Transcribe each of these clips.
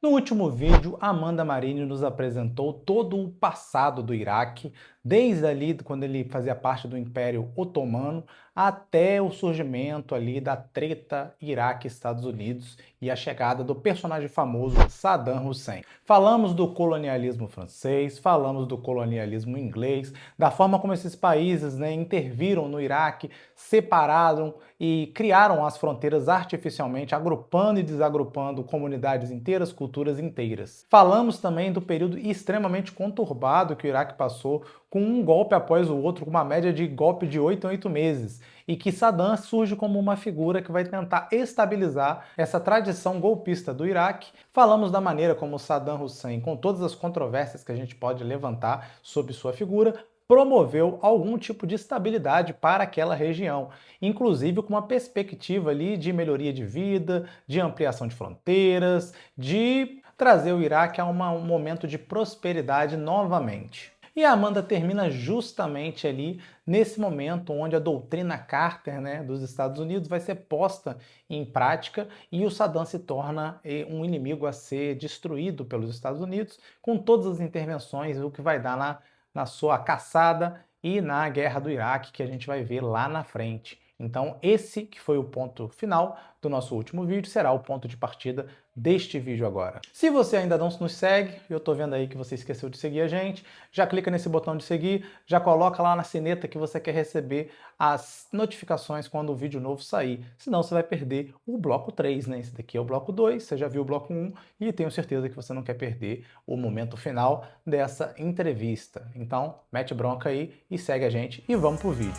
No último vídeo, Amanda Marini nos apresentou todo o passado do Iraque, desde ali quando ele fazia parte do Império Otomano, até o surgimento ali da treta Iraque-Estados Unidos e a chegada do personagem famoso Saddam Hussein. Falamos do colonialismo francês, falamos do colonialismo inglês, da forma como esses países interviram no Iraque, separaram e criaram as fronteiras artificialmente, agrupando e desagrupando comunidades inteiras, culturas inteiras. Falamos também do período extremamente conturbado que o Iraque passou, com um golpe após o outro, com uma média de golpe de 8 em 8 meses, e que Saddam surge como uma figura que vai tentar estabilizar essa tradição golpista do Iraque. Falamos da maneira como Saddam Hussein, com todas as controvérsias que a gente pode levantar sobre sua figura, promoveu algum tipo de estabilidade para aquela região, inclusive com uma perspectiva ali de melhoria de vida, de ampliação de fronteiras, de trazer o Iraque a um momento de prosperidade novamente. E a Amanda termina justamente ali nesse momento onde a doutrina Carter, dos Estados Unidos, vai ser posta em prática e o Saddam se torna um inimigo a ser destruído pelos Estados Unidos, com todas as intervenções, o que vai dar na sua caçada e na guerra do Iraque, que a gente vai ver lá na frente. Então esse que foi o ponto final do nosso último vídeo, será o ponto de partida deste vídeo agora. Se você ainda não nos segue, eu tô vendo aí que você esqueceu de seguir a gente, já clica nesse botão de seguir, já coloca lá na sineta que você quer receber as notificações quando o vídeo novo sair, senão você vai perder o bloco 3, Esse daqui é o bloco 2, você já viu o bloco 1 e tenho certeza que você não quer perder o momento final dessa entrevista. Então, mete bronca aí e segue a gente e vamos pro vídeo.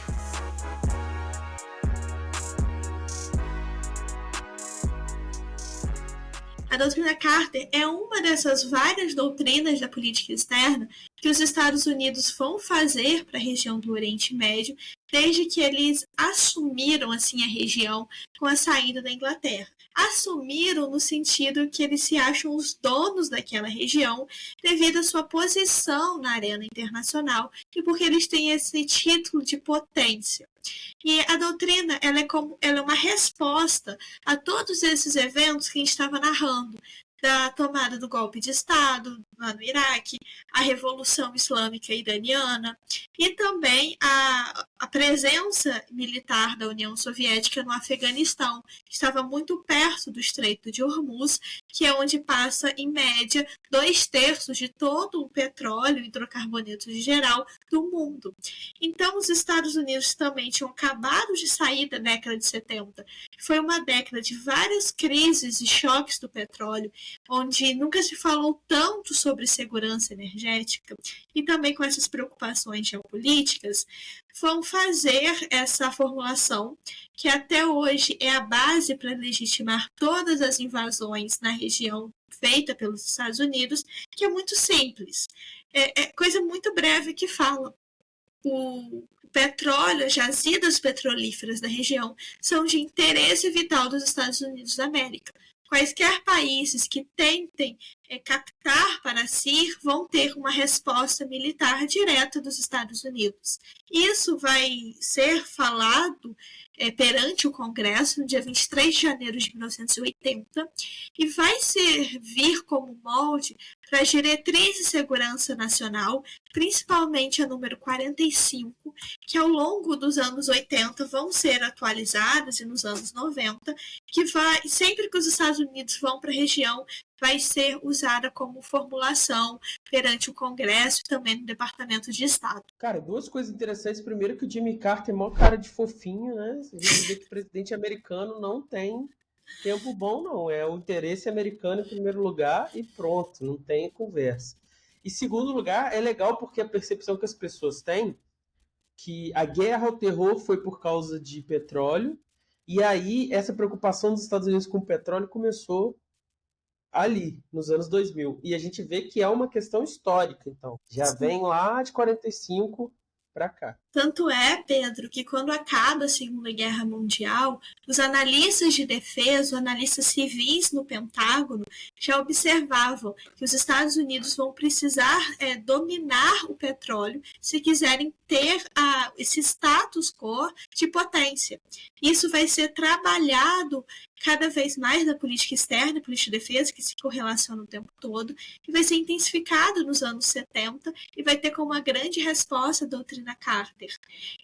A doutrina Carter é uma dessas várias doutrinas da política externa que os Estados Unidos vão fazer para a região do Oriente Médio desde que eles assumiram assim a região com a saída da Inglaterra. Assumiram no sentido que eles se acham os donos daquela região devido à sua posição na arena internacional e porque eles têm esse título de potência. E a doutrina ela é uma resposta a todos esses eventos que a gente estava narrando, da tomada do golpe de Estado lá no Iraque, a Revolução Islâmica Iraniana e também a presença militar da União Soviética no Afeganistão, que estava muito perto do Estreito de Hormuz, que é onde passa, em média, 2/3 de todo o petróleo e hidrocarbonetos em geral do mundo. Então, os Estados Unidos também tinham acabado de sair da década de 70. Foi uma década de várias crises e choques do petróleo, onde nunca se falou tanto sobre segurança energética, e também com essas preocupações geopolíticas, vão fazer essa formulação, que até hoje é a base para legitimar todas as invasões na região feita pelos Estados Unidos, que é muito simples. É coisa muito breve que fala. O petróleo, as jazidas petrolíferas da região são de interesse vital dos Estados Unidos da América. Quaisquer países que tentem captar para si vão ter uma resposta militar direta dos Estados Unidos. Isso vai ser falado perante o Congresso no dia 23 de janeiro de 1980 e vai servir como molde para a diretriz de segurança nacional, principalmente a número 45, que ao longo dos anos 80 vão ser atualizadas e nos anos 90, que sempre que os Estados Unidos vão para a região, vai ser usada como formulação perante o Congresso e também no Departamento de Estado. Cara, duas coisas interessantes. Primeiro que o Jimmy Carter é mó cara de fofinho, né? A gente vê que o presidente americano não tem tempo bom, não. É o interesse americano em primeiro lugar e pronto, não tem conversa. E segundo lugar, é legal porque a percepção que as pessoas têm que a guerra ao terror foi por causa de petróleo, e aí essa preocupação dos Estados Unidos com o petróleo começou ali, nos anos 2000. E a gente vê que é uma questão histórica, então. Já vem lá de 45 para cá. Tanto é, Pedro, que quando acaba a Segunda Guerra Mundial, os analistas de defesa, os analistas civis no Pentágono, já observavam que os Estados Unidos vão precisar dominar o petróleo se quiserem ter esse status quo de potência. Isso vai ser trabalhado cada vez mais da política externa e política de defesa, que se correlacionam o tempo todo, e vai ser intensificado nos anos 70 e vai ter como uma grande resposta a doutrina Carter.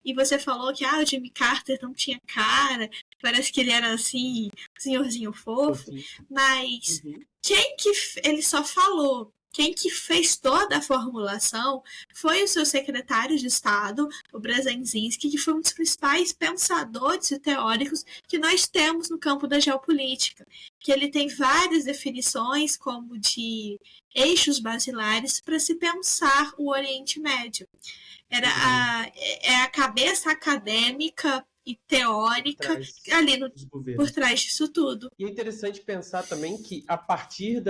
E você falou que o Jimmy Carter não tinha cara, parece que ele era assim, senhorzinho fofo, mas ele só falou. Quem que fez toda a formulação foi o seu secretário de Estado, o Brzezinski, que foi um dos principais pensadores e teóricos que nós temos no campo da geopolítica, que ele tem várias definições como de eixos basilares para se pensar o Oriente Médio. Era a cabeça acadêmica e teórica ali por trás disso tudo. E é interessante pensar também que a partir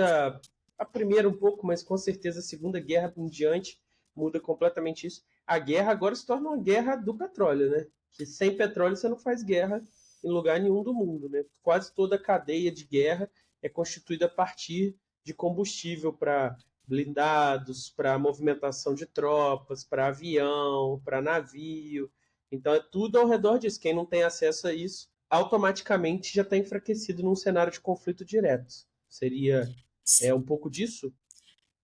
a primeira um pouco, mas com certeza a Segunda Guerra em diante muda completamente isso. A guerra agora se torna uma guerra do petróleo, né? Que sem petróleo você não faz guerra em lugar nenhum do mundo, né? Quase toda a cadeia de guerra é constituída a partir de combustível para blindados, para movimentação de tropas, para avião, para navio. Então é tudo ao redor disso. Quem não tem acesso a isso automaticamente já está enfraquecido num cenário de conflito direto. Seria um pouco disso?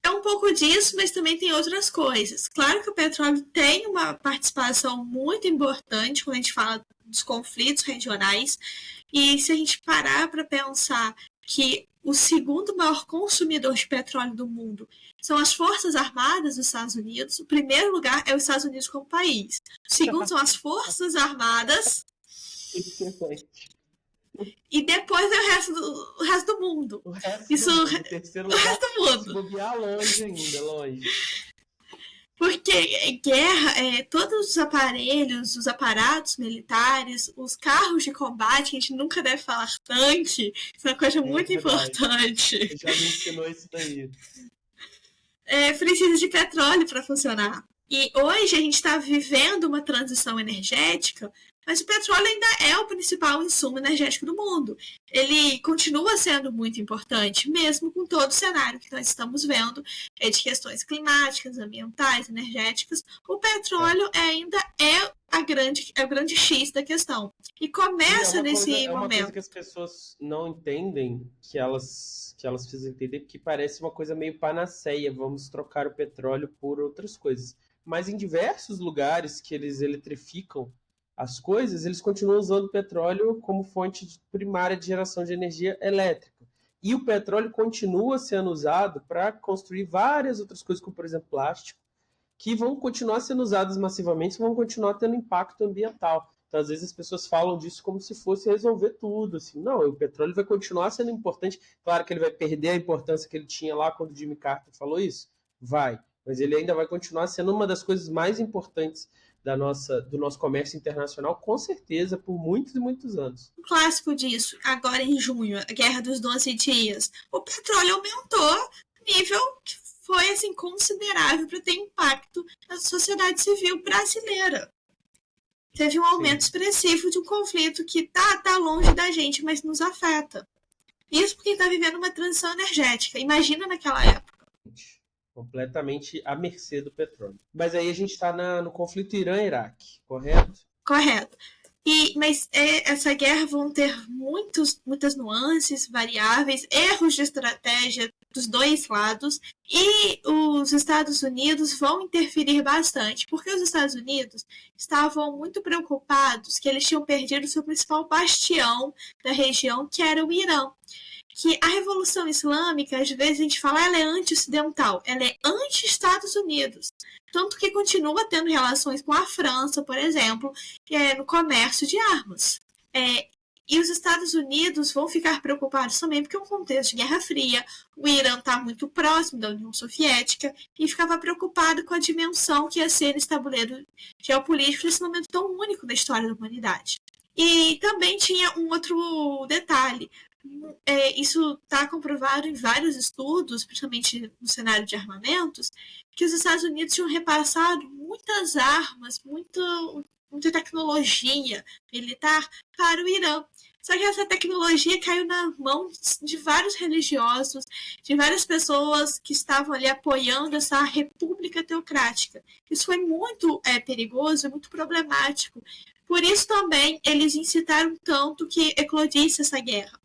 É um pouco disso, mas também tem outras coisas. Claro que o petróleo tem uma participação muito importante quando a gente fala dos conflitos regionais. E se a gente parar para pensar que o segundo maior consumidor de petróleo do mundo são as Forças Armadas dos Estados Unidos, o primeiro lugar é os Estados Unidos como país. O segundo são as Forças Armadas. E depois é o resto do mundo. O resto do mundo. Se bobear longe ainda, longe. Porque guerra, todos os aparelhos, os aparatos militares, os carros de combate, a gente nunca deve falar tanque, isso é uma coisa muito importante. Você já me ensinou isso daí. Precisa de petróleo para funcionar. E hoje a gente está vivendo uma transição energética, mas o petróleo ainda é o principal insumo energético do mundo. Ele continua sendo muito importante, mesmo com todo o cenário que nós estamos vendo de questões climáticas, ambientais, energéticas. O petróleo ainda é o grande X da questão. E começa nesse momento. É uma coisa que as pessoas não entendem, que elas precisam entender, porque parece uma coisa meio panaceia, vamos trocar o petróleo por outras coisas. Mas em diversos lugares que eles eletrificam as coisas, eles continuam usando o petróleo como fonte primária de geração de energia elétrica. E o petróleo continua sendo usado para construir várias outras coisas, como, por exemplo, plástico, que vão continuar sendo usadas massivamente e vão continuar tendo impacto ambiental. Então, às vezes, as pessoas falam disso como se fosse resolver tudo. Assim, não, o petróleo vai continuar sendo importante. Claro que ele vai perder a importância que ele tinha lá quando o Jimmy Carter falou isso. Vai. Mas ele ainda vai continuar sendo uma das coisas mais importantes do nosso comércio internacional, com certeza, por muitos e muitos anos. Um clássico disso, agora em junho, a Guerra dos 12 Dias, o petróleo aumentou nível que foi assim, considerável para ter impacto na sociedade civil brasileira. Teve um aumento expressivo de um conflito que tá longe da gente, mas nos afeta. Isso porque está vivendo uma transição energética. Imagina naquela época. Completamente à mercê do petróleo. Mas aí a gente está no conflito Irã-Iraque, correto? Correto. Mas essa guerra vão ter muitas nuances, variáveis, erros de estratégia dos dois lados, e os Estados Unidos vão interferir bastante, porque os Estados Unidos estavam muito preocupados que eles tinham perdido o seu principal bastião da região, que era o Irã. Que a Revolução Islâmica, às vezes a gente fala, ela é anti-ocidental, ela é anti-Estados Unidos. Tanto que continua tendo relações com a França, por exemplo, no comércio de armas. E os Estados Unidos vão ficar preocupados também, porque é um contexto de Guerra Fria, o Irã está muito próximo da União Soviética, e ficava preocupado com a dimensão que ia ser esse tabuleiro geopolítico nesse momento tão único da história da humanidade. E também tinha um outro detalhe. Isso está comprovado em vários estudos, principalmente no cenário de armamentos, que os Estados Unidos tinham repassado muitas armas, muita tecnologia militar para o Irã. Só que essa tecnologia caiu na mão de vários religiosos, de várias pessoas que estavam ali apoiando essa república teocrática. Isso foi muito perigoso, muito problemático. Por isso também eles incitaram tanto que eclodisse essa guerra.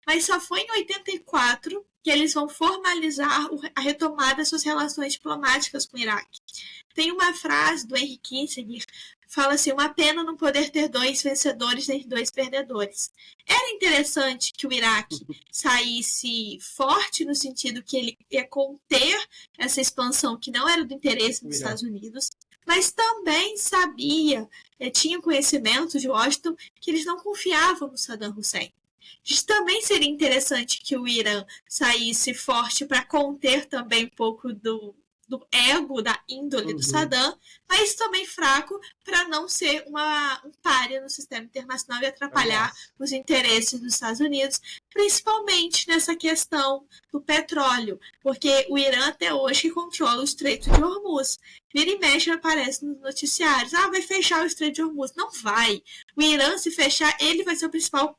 Mas só foi em 84 que eles vão formalizar a retomada das suas relações diplomáticas com o Iraque. Tem uma frase do Henry Kissinger, fala assim, uma pena não poder ter 2 vencedores nem 2 perdedores. Era interessante que o Iraque saísse forte no sentido que ele ia conter essa expansão que não era do interesse dos Estados Unidos, mas também tinha conhecimento de Washington que eles não confiavam no Saddam Hussein. Também seria interessante que o Irã saísse forte para conter também um pouco do ego, da índole do Saddam, mas também fraco para não ser um pária no sistema internacional e atrapalhar os interesses dos Estados Unidos, principalmente nessa questão do petróleo, porque o Irã até hoje controla o Estreito de Hormuz. Vira e mexe aparece nos noticiários, vai fechar o Estreito de Hormuz. Não vai. O Irã, se fechar, ele vai ser o principal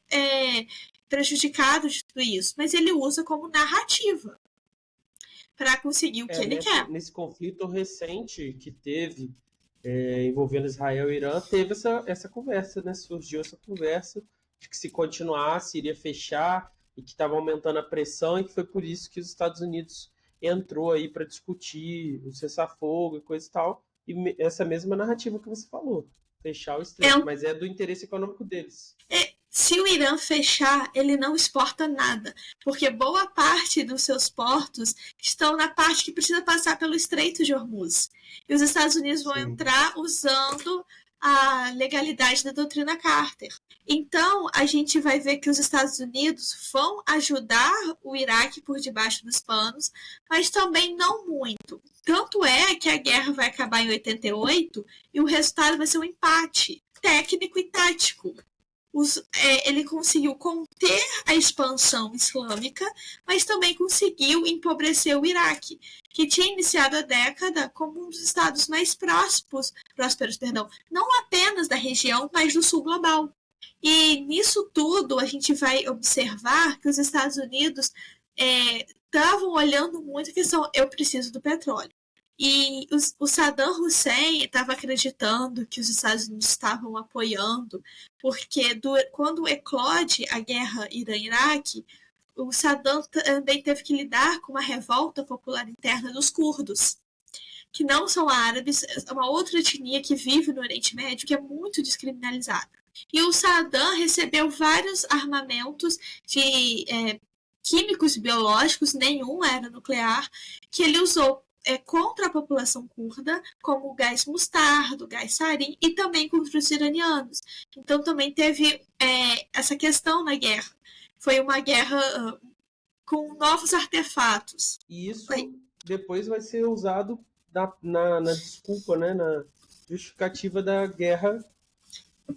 prejudicado de tudo isso, mas ele usa como narrativa para conseguir o que ele quer. Nesse conflito recente que teve envolvendo Israel e Irã, teve essa conversa, né? Surgiu essa conversa de que se continuasse, iria fechar e que estava aumentando a pressão e que foi por isso que os Estados Unidos entrou aí para discutir o cessar-fogo e coisa e tal. E essa mesma narrativa que você falou, fechar o estreito, mas é do interesse econômico deles. Se o Irã fechar, ele não exporta nada, porque boa parte dos seus portos estão na parte que precisa passar pelo Estreito de Hormuz. E os Estados Unidos vão entrar usando a legalidade da doutrina Carter. Então, a gente vai ver que os Estados Unidos vão ajudar o Iraque por debaixo dos panos, mas também não muito. Tanto é que a guerra vai acabar em 88 e o resultado vai ser um empate técnico e tático. Ele conseguiu conter a expansão islâmica, mas também conseguiu empobrecer o Iraque, que tinha iniciado a década como um dos estados mais prósperos, não apenas da região, mas do sul global. E nisso tudo a gente vai observar que os Estados Unidos estavam olhando muito a questão, eu preciso do petróleo. E o Saddam Hussein estava acreditando que os Estados Unidos estavam apoiando, porque quando eclode a guerra Irã-Iraque, o Saddam também teve que lidar com uma revolta popular interna dos curdos, que não são árabes, é uma outra etnia que vive no Oriente Médio, que é muito descriminalizada. E o Saddam recebeu vários armamentos de químicos biológicos, nenhum era nuclear, que ele usou contra a população curda, como o gás mostarda, o gás sarin, e também contra os iranianos. Então também teve essa questão na guerra. Foi uma guerra com novos artefatos. E isso depois vai ser usado na desculpa, né, na justificativa da guerra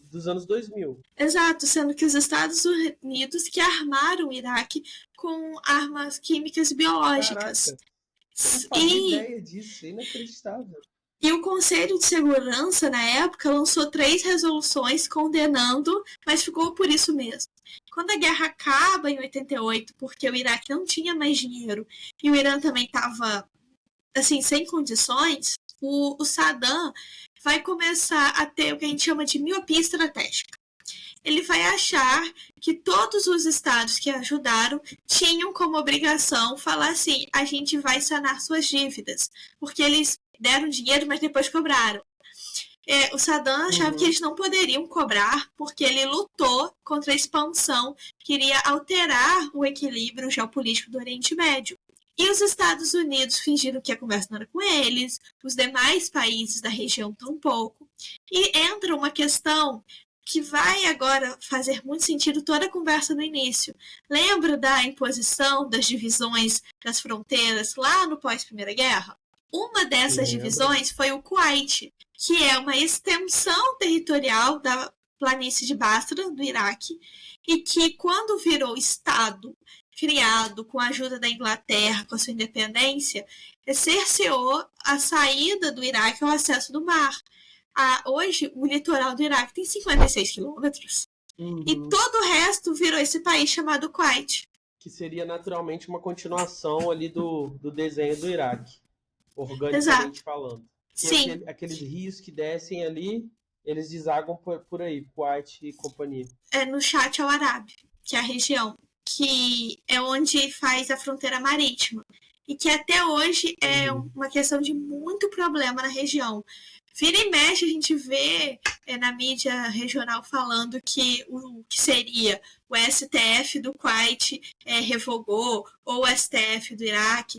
dos anos 2000. Exato, sendo que os Estados Unidos que armaram o Iraque com armas químicas biológicas. Caraca. Não fazia ideia disso, é inacreditável. E o Conselho de Segurança, na época, lançou 3 resoluções condenando, mas ficou por isso mesmo. Quando a guerra acaba em 88, porque o Iraque não tinha mais dinheiro e o Irã também estava assim, sem condições, o Saddam vai começar a ter o que a gente chama de miopia estratégica. Ele vai achar que todos os estados que ajudaram tinham como obrigação falar assim, a gente vai sanar suas dívidas, porque eles deram dinheiro, mas depois cobraram. O Saddam achava que eles não poderiam cobrar, porque ele lutou contra a expansão, queria alterar o equilíbrio geopolítico do Oriente Médio. E os Estados Unidos fingiram que a conversa não era com eles, os demais países da região tampouco, e entra uma questão que vai agora fazer muito sentido toda a conversa no início. Lembra da imposição das divisões das fronteiras lá no pós-Primeira Guerra? Uma dessas divisões foi o Kuwait, que é uma extensão territorial da planície de Basra, do Iraque, e que quando virou Estado, criado com a ajuda da Inglaterra, com a sua independência, cerceou a saída do Iraque ao acesso do mar. Hoje, o litoral do Iraque tem 56 quilômetros. E todo o resto virou esse país chamado Kuwait. Que seria naturalmente uma continuação ali do desenho do Iraque, organicamente falando. Sim. Aqueles rios que descem ali, eles desagam por aí, Kuwait e companhia. No Chat al-Arab, que é a região que é onde faz a fronteira marítima, e que até hoje é uma questão de muito problema na região. Vira e mexe, a gente vê na mídia regional falando que o que seria o STF do Kuwait revogou, ou o STF do Iraque.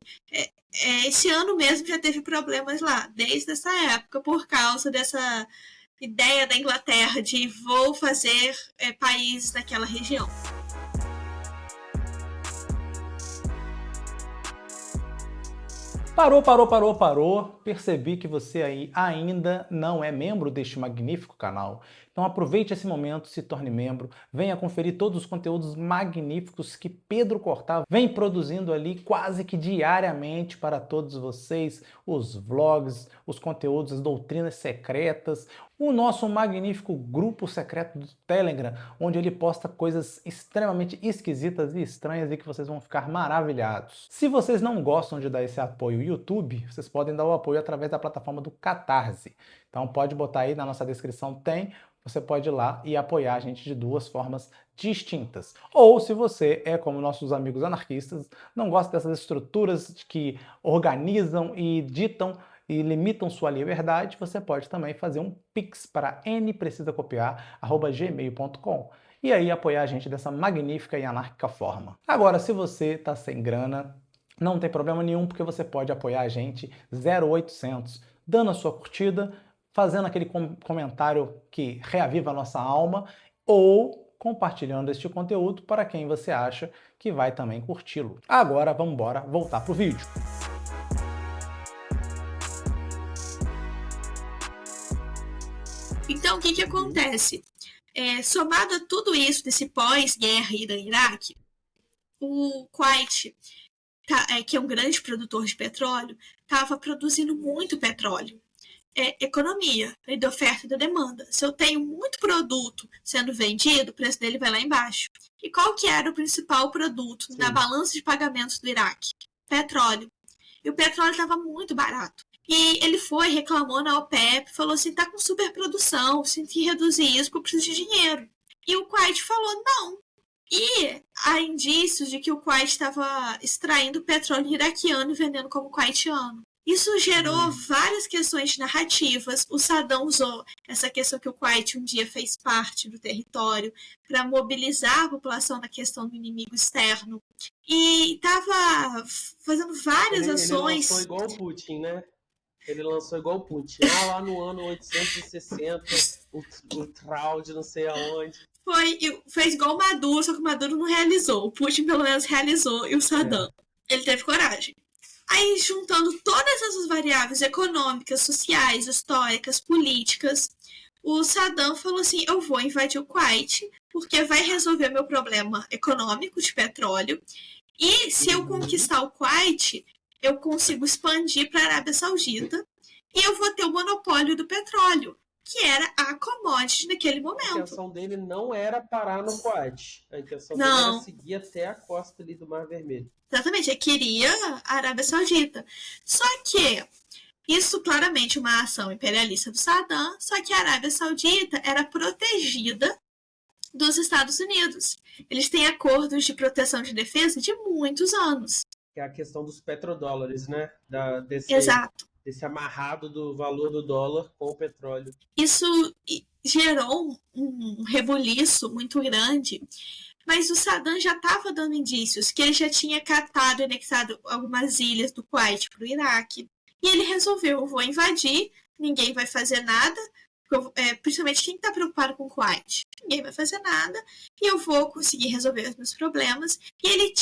Esse ano mesmo já teve problemas lá, desde essa época, por causa dessa ideia da Inglaterra de vou fazer países naquela região. Parou. Percebi que você aí ainda não é membro deste magnífico canal. Então aproveite esse momento, se torne membro, venha conferir todos os conteúdos magníficos que Pedro Cortá vem produzindo ali quase que diariamente para todos vocês, os vlogs, os conteúdos, as doutrinas secretas, o nosso magnífico grupo secreto do Telegram, onde ele posta coisas extremamente esquisitas e estranhas e que vocês vão ficar maravilhados. Se vocês não gostam de dar esse apoio YouTube, vocês podem dar o apoio através da plataforma do Catarse. Então pode botar aí na nossa descrição, você pode ir lá e apoiar a gente de duas formas distintas. Ou se você é como nossos amigos anarquistas, não gosta dessas estruturas que organizam e ditam e limitam sua liberdade, você pode também fazer um pix para nprecisacopiar@gmail.com e aí apoiar a gente dessa magnífica e anárquica forma. Agora, se você está sem grana, não tem problema nenhum, porque você pode apoiar a gente 0800, dando a sua curtida, fazendo aquele comentário que reaviva a nossa alma ou compartilhando este conteúdo para quem você acha que vai também curti-lo. Agora vamos voltar pro vídeo. Então, o que acontece? Somado a tudo isso, desse pós-guerra Irã-Iraque, o Kuwait, que é um grande produtor de petróleo, estava produzindo muito petróleo. Economia, lei da oferta e da demanda. Se eu tenho muito produto sendo vendido, o preço dele vai lá embaixo. E qual que era o principal produto na balança de pagamentos do Iraque? Petróleo. E o petróleo estava muito barato. E ele reclamou na OPEP, falou assim, tá com superprodução, tem que reduzir isso porque eu preciso de dinheiro. E o Kuwait falou, não. E há indícios de que o Kuwait estava extraindo petróleo iraquiano e vendendo como kuwaitiano. Isso gerou várias questões narrativas. O Saddam usou essa questão que o Kuwait um dia fez parte do território para mobilizar a população na questão do inimigo externo. E estava fazendo várias ações. Ele lançou igual o Putin, né? Ele lançou igual o Putin. Lá no ano 860, o Trau de não sei aonde. Fez igual o Maduro, só que o Maduro não realizou. O Putin pelo menos realizou e o Saddam. Ele teve coragem. Aí, juntando todas essas variáveis econômicas, sociais, históricas, políticas, o Saddam falou assim, eu vou invadir o Kuwait, porque vai resolver meu problema econômico de petróleo, e se eu conquistar o Kuwait, eu consigo expandir para a Arábia Saudita, e eu vou ter o monopólio do petróleo, que era a commodity naquele momento. A intenção dele não era parar no Kuwait, a intenção dele era seguir até a costa ali do Mar Vermelho. Exatamente, ele queria a Arábia Saudita. Só que isso claramente uma ação imperialista do Saddam, só que a Arábia Saudita era protegida dos Estados Unidos. Eles têm acordos de proteção de defesa de muitos anos. Que é a questão dos petrodólares, né? Exato. Desse amarrado do valor do dólar com o petróleo. Isso gerou um rebuliço muito grande. Mas o Saddam já estava dando indícios que ele já tinha catado e anexado algumas ilhas do Kuwait para o Iraque. E ele resolveu, vou invadir, ninguém vai fazer nada, principalmente quem está preocupado com o Kuwait. Ninguém vai fazer nada e eu vou conseguir resolver os meus problemas. E ele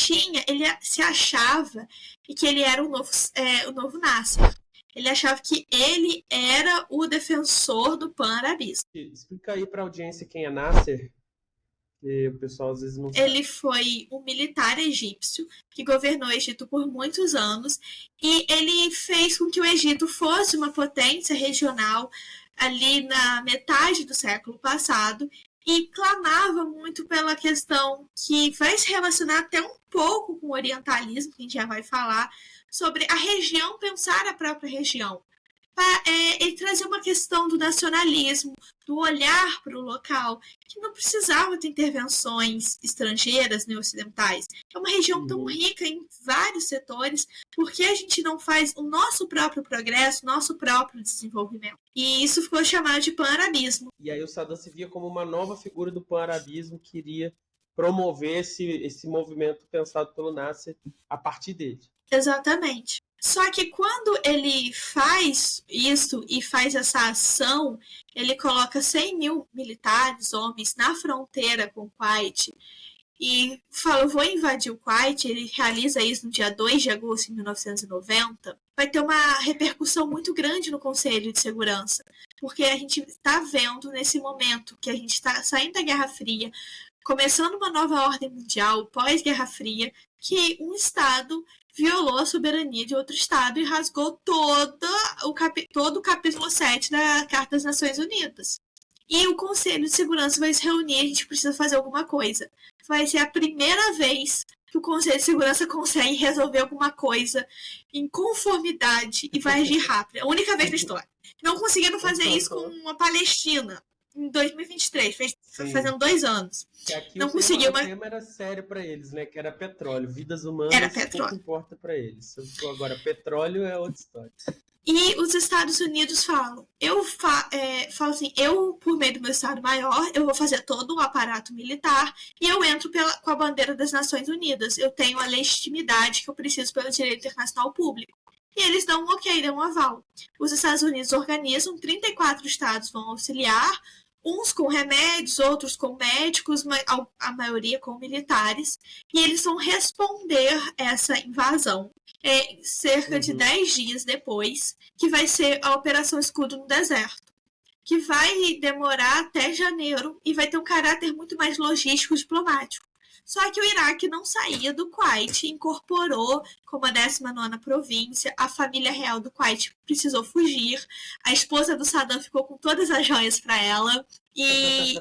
se achava que ele era o novo Nasser. Ele achava que ele era o defensor do pan-arabismo. Explica aí para a audiência quem é Nasser. E o pessoal às vezes não sabe. Ele foi um militar egípcio que governou o Egito por muitos anos e ele fez com que o Egito fosse uma potência regional ali na metade do século passado e clamava muito pela questão que vai se relacionar até um pouco com o orientalismo, que a gente já vai falar, sobre a região pensar a própria região. ele trazia uma questão do nacionalismo, do olhar para o local, que não precisava ter intervenções estrangeiras nem ocidentais. É uma região tão rica em vários setores, porque a gente não faz o nosso próprio progresso, nosso próprio desenvolvimento? E isso ficou chamado de pan-arabismo. E aí o Saddam se via como uma nova figura do pan-arabismo que iria promover esse movimento pensado pelo Nasser a partir dele. Exatamente. Só que quando ele faz isso e faz essa ação, ele coloca 100 mil militares, homens, na fronteira com o Kuwait e fala, vou invadir o Kuwait. Ele realiza isso no dia 2 de agosto de 1990. Vai ter uma repercussão muito grande no Conselho de Segurança, porque a gente está vendo nesse momento que a gente está saindo da Guerra Fria, começando uma nova ordem mundial, pós-Guerra Fria, que um Estado violou a soberania de outro Estado e rasgou todo o capítulo 7 da Carta das Nações Unidas. E o Conselho de Segurança vai se reunir, a gente precisa fazer alguma coisa. Vai ser a primeira vez que o Conselho de Segurança consegue resolver alguma coisa em conformidade e vai agir rápido. É a única vez na história. Não conseguiram fazer isso com a Palestina em 2023, fazendo 2 anos. Que aqui não o conseguiu, tema era sério para eles, né? Que era petróleo. Vidas humanas pouco importa para eles. Agora, petróleo é outra história. E os Estados Unidos falam, falo assim, eu, por meio do meu Estado-Maior, eu vou fazer todo o aparato militar e eu entro com a bandeira das Nações Unidas. Eu tenho a legitimidade que eu preciso pelo direito internacional público. E eles dão um ok, dão um aval. Os Estados Unidos organizam, 34 estados vão auxiliar, uns com remédios, outros com médicos, a maioria com militares, e eles vão responder essa invasão cerca de 10 dias depois, que vai ser a Operação Escudo no Deserto, que vai demorar até janeiro e vai ter um caráter muito mais logístico e diplomático. Só que o Iraque não saía do Kuwait, incorporou como a 19ª província, a família real do Kuwait precisou fugir, a esposa do Saddam ficou com todas as joias para ela, e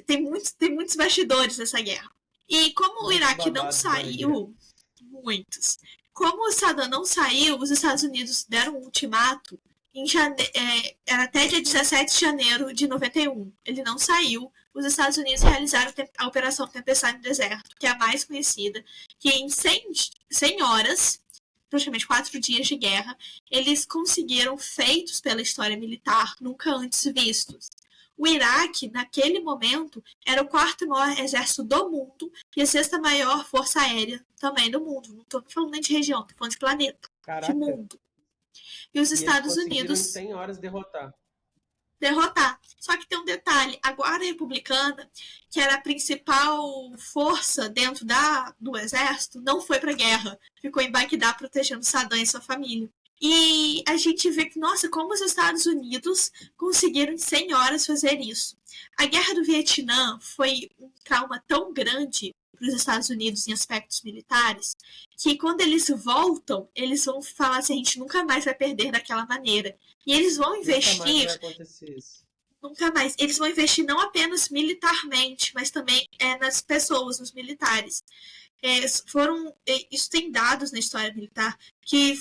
tem muitos bastidores dessa guerra. E como o Iraque não saiu, muitos. Como o Saddam não saiu, os Estados Unidos deram um ultimato, era até dia 17 de janeiro de 91, ele não saiu. Os Estados Unidos realizaram a Operação Tempestade no Deserto, que é a mais conhecida, que em 100 horas, praticamente 4 dias de guerra, eles conseguiram feitos pela história militar nunca antes vistos. O Iraque, naquele momento, era o 4º maior exército do mundo e a 6ª maior força aérea também do mundo. Não estou falando nem de região, estou falando de planeta, de mundo. E os Estados Unidos... em 100 horas derrotar. Só que tem um detalhe, a Guarda Republicana, que era a principal força dentro do exército, não foi para a guerra, ficou em Bagdá protegendo Saddam e sua família. E a gente vê que, nossa, como os Estados Unidos conseguiram em 100 horas fazer isso. A Guerra do Vietnã foi um trauma tão grande para os Estados Unidos em aspectos militares, que quando eles voltam, eles vão falar assim, a gente nunca mais vai perder daquela maneira. E eles vão investir... Nunca mais vai acontecer isso. Nunca mais. Eles vão investir não apenas militarmente, mas também nas pessoas, nos militares. Isso tem dados na história militar, que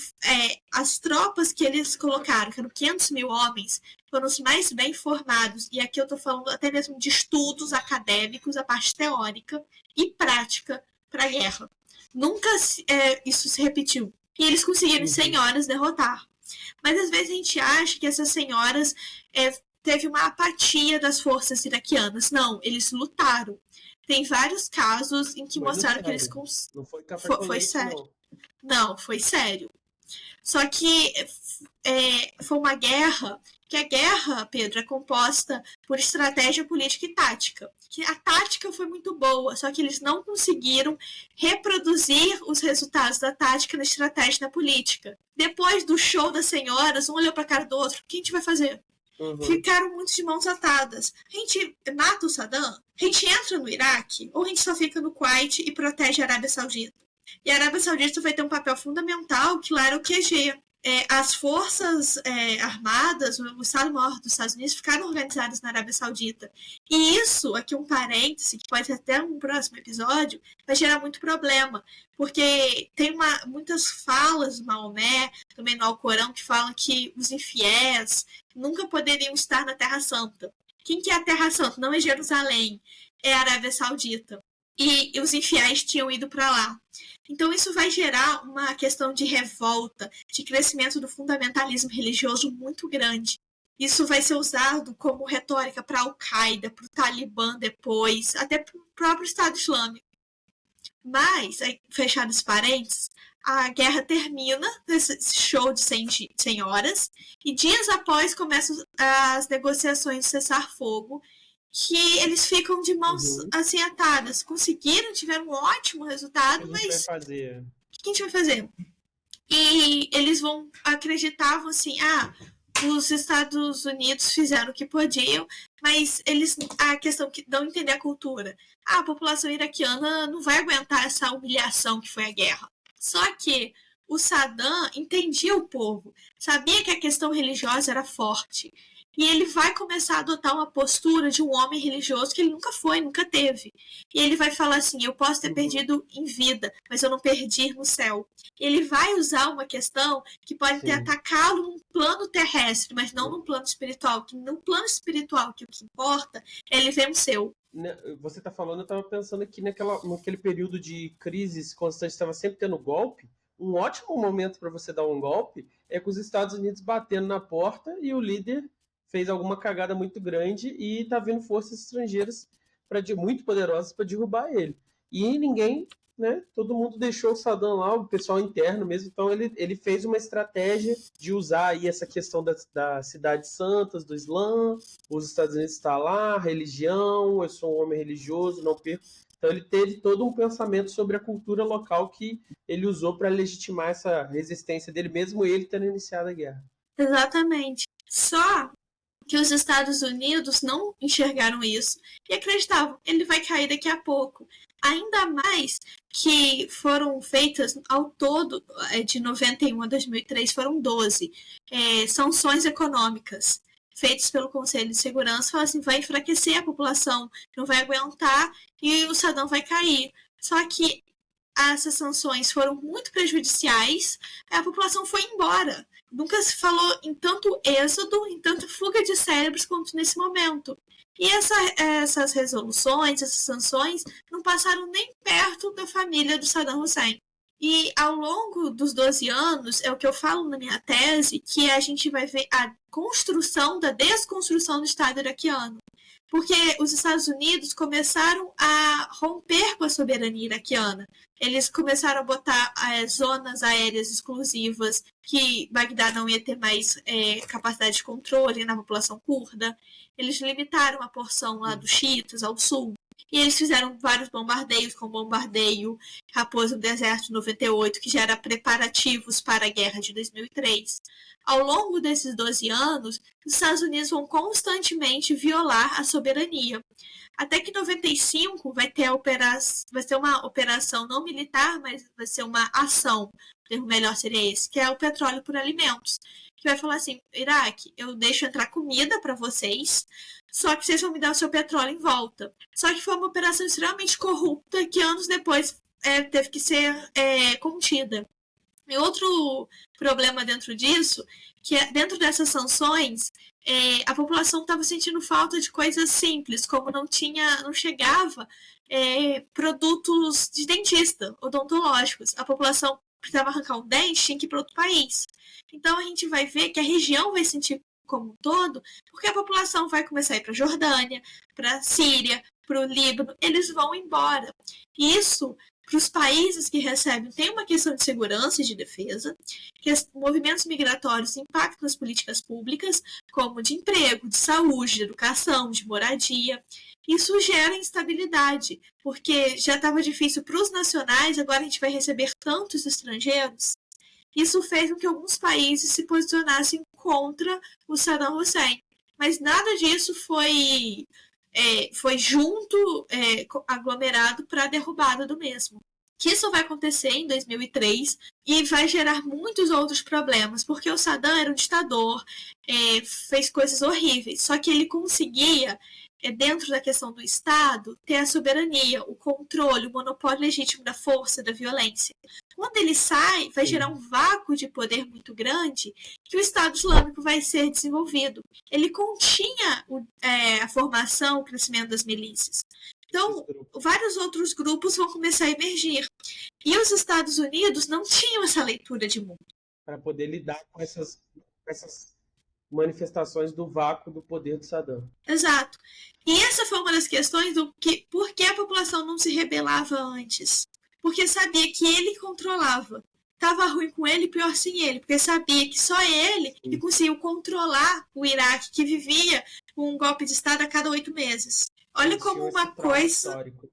as tropas que eles colocaram, que eram 500 mil homens, foram os mais bem formados. E aqui eu estou falando até mesmo de estudos acadêmicos, a parte teórica e prática para a guerra. Nunca isso se repetiu. E eles conseguiram em 100 horas derrotar. Mas às vezes a gente acha que essas senhoras teve uma apatia das forças iraquianas. Não, eles lutaram. Tem vários casos em que mostraram que eles Não foi café com leite, foi sério. Não, foi sério. Só que foi uma guerra, que a guerra, Pedro, é composta por estratégia política e tática. Que a tática foi muito boa, só que eles não conseguiram reproduzir os resultados da tática na estratégia e na política. Depois do show das senhoras, um olhou para a cara do outro, o que a gente vai fazer? Ficaram muito de mãos atadas. A gente mata o Saddam? A gente entra no Iraque? Ou a gente só fica no Kuwait e protege a Arábia Saudita? E a Arábia Saudita vai ter um papel fundamental, que lá era o QG. as forças armadas, o Estado-Maior dos Estados Unidos ficaram organizadas na Arábia Saudita. E isso, aqui um parêntese, que pode ser até um próximo episódio, vai gerar muito problema, porque tem muitas falas do Maomé, também no Alcorão, que falam que os infiéis nunca poderiam estar na Terra Santa. Quem que é a Terra Santa? Não é Jerusalém, é a Arábia Saudita. E os infiéis tinham ido para lá. Então isso vai gerar uma questão de revolta, de crescimento do fundamentalismo religioso muito grande. Isso vai ser usado como retórica para a Al-Qaeda, para o Talibã depois, até para o próprio Estado Islâmico. Mas, fechados parênteses, a guerra termina nesse show de 100 horas e dias após começam as negociações de cessar-fogo, que eles ficam de mãos assim atadas. Conseguiram, tiveram um ótimo resultado, mas o que a gente vai fazer? E eles acreditavam assim, os Estados Unidos fizeram o que podiam, mas a questão que não entender a cultura. A população iraquiana não vai aguentar essa humilhação que foi a guerra. Só que o Saddam entendia o povo, sabia que a questão religiosa era forte. E ele vai começar a adotar uma postura de um homem religioso que ele nunca foi, nunca teve. E ele vai falar assim, eu posso ter perdido em vida, mas eu não perdi no céu. Ele vai usar uma questão que pode ter atacá-lo num plano terrestre, mas não num plano espiritual. Que no plano espiritual, que o que importa, ele venceu. Você está falando, eu estava pensando aqui naquele período de crises constante, estava sempre tendo golpe. Um ótimo momento para você dar um golpe é com os Estados Unidos batendo na porta e o líder fez alguma cagada muito grande e tá vindo forças estrangeiras muito poderosas para derrubar ele. E ninguém, né? Todo mundo deixou o Saddam lá, o pessoal interno mesmo. Então ele fez uma estratégia de usar aí essa questão das cidades santas, do Islã, os Estados Unidos estão lá, religião, eu sou um homem religioso, não perco. Então ele teve todo um pensamento sobre a cultura local que ele usou para legitimar essa resistência dele, mesmo ele tendo iniciado a guerra. Exatamente. Só que os Estados Unidos não enxergaram isso e acreditavam, ele vai cair daqui a pouco. Ainda mais que foram feitas, ao todo, de 91 a 2003, foram 12 sanções econômicas feitas pelo Conselho de Segurança, falaram assim, vai enfraquecer a população, não vai aguentar e o Saddam vai cair. Só que essas sanções foram muito prejudiciais, a população foi embora. Nunca se falou em tanto êxodo, em tanto fuga de cérebros quanto nesse momento. E essas resoluções, essas sanções, não passaram nem perto da família do Saddam Hussein. E ao longo dos 12 anos, é o que eu falo na minha tese, que a gente vai ver a construção da desconstrução do Estado iraquiano. Porque os Estados Unidos começaram a romper com a soberania iraquiana. Eles começaram a botar zonas aéreas exclusivas, que Bagdá não ia ter mais capacidade de controle na população curda. Eles limitaram a porção lá dos xiitas ao sul. E eles fizeram vários bombardeios, como o bombardeio Raposa no Deserto de 98, que gera preparativos para a guerra de 2003. Ao longo desses 12 anos, os Estados Unidos vão constantemente violar a soberania. Até que em 95 vai ser uma operação não militar, mas vai ser uma ação, o termo melhor seria esse, que é o petróleo por alimentos. Que vai falar assim, Iraque, eu deixo entrar comida para vocês, só que vocês vão me dar o seu petróleo em volta. Só que foi uma operação extremamente corrupta que anos depois teve que ser contida. E outro problema dentro disso, que dentro dessas sanções, a população estava sentindo falta de coisas simples, como não chegava produtos de dentista, odontológicos. A população precisava arrancar um dente, tinha que ir para outro país. Então a gente vai ver que a região vai sentir como um todo, porque a população vai começar a ir para a Jordânia, para a Síria, para o Líbano, eles vão embora. Isso, para os países que recebem, tem uma questão de segurança e de defesa, que os movimentos migratórios impactam as políticas públicas, como de emprego, de saúde, de educação, de moradia. Isso gera instabilidade, porque já estava difícil para os nacionais, agora a gente vai receber tantos estrangeiros. Isso fez com que alguns países se posicionassem contra o Saddam Hussein. Mas nada disso foi aglomerado para a derrubada do mesmo. que isso vai acontecer em 2003 e vai gerar muitos outros problemas, porque o Saddam era um ditador, fez coisas horríveis, só que ele conseguia, dentro da questão do Estado, ter a soberania, o controle, o monopólio legítimo da força, da violência. Quando ele sai, vai gerar um vácuo de poder muito grande que o Estado Islâmico vai ser desenvolvido. Ele continha a formação, o crescimento das milícias. Então, vários outros grupos vão começar a emergir. E os Estados Unidos não tinham essa leitura de mundo. Para poder lidar com essas manifestações do vácuo do poder de Saddam. Exato. E essa foi uma das questões do que por que a população não se rebelava antes. Porque sabia que ele controlava. Estava ruim com ele, pior sem ele. Porque sabia que só ele que conseguiu controlar o Iraque, que vivia com um golpe de Estado a cada 8 meses. Olha como uma coisa histórico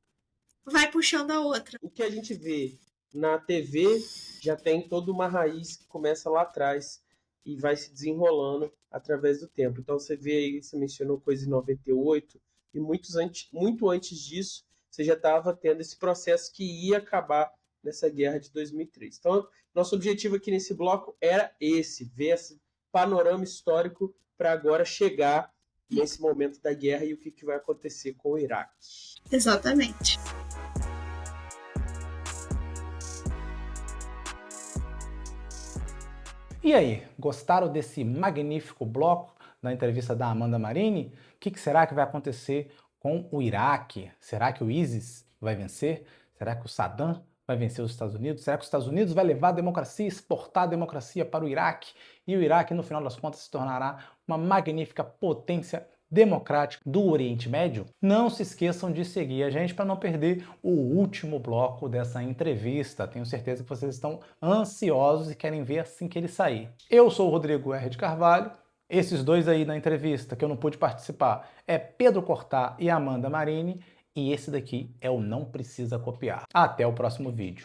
vai puxando a outra. O que a gente vê na TV já tem toda uma raiz que começa lá atrás e vai se desenrolando através do tempo. Então você vê aí, você mencionou coisa em 98, e muito antes disso, você já estava tendo esse processo que ia acabar nessa guerra de 2003. Então, nosso objetivo aqui nesse bloco era esse, ver esse panorama histórico para agora chegar nesse momento da guerra e o que vai acontecer com o Iraque. Exatamente. E aí, gostaram desse magnífico bloco da entrevista da Amanda Marini? O que será que vai acontecer com o Iraque? Será que o ISIS vai vencer? Será que o Saddam vai vencer os Estados Unidos? Será que os Estados Unidos vai levar a democracia, exportar a democracia para o Iraque? E o Iraque, no final das contas, se tornará uma magnífica potência democrática do Oriente Médio? Não se esqueçam de seguir a gente para não perder o último bloco dessa entrevista. Tenho certeza que vocês estão ansiosos e querem ver assim que ele sair. Eu sou o Rodrigo R. de Carvalho. Esses dois aí na entrevista que eu não pude participar é Pedro Cortá e Amanda Marini. E esse daqui é o Não Precisa Copiar. Até o próximo vídeo.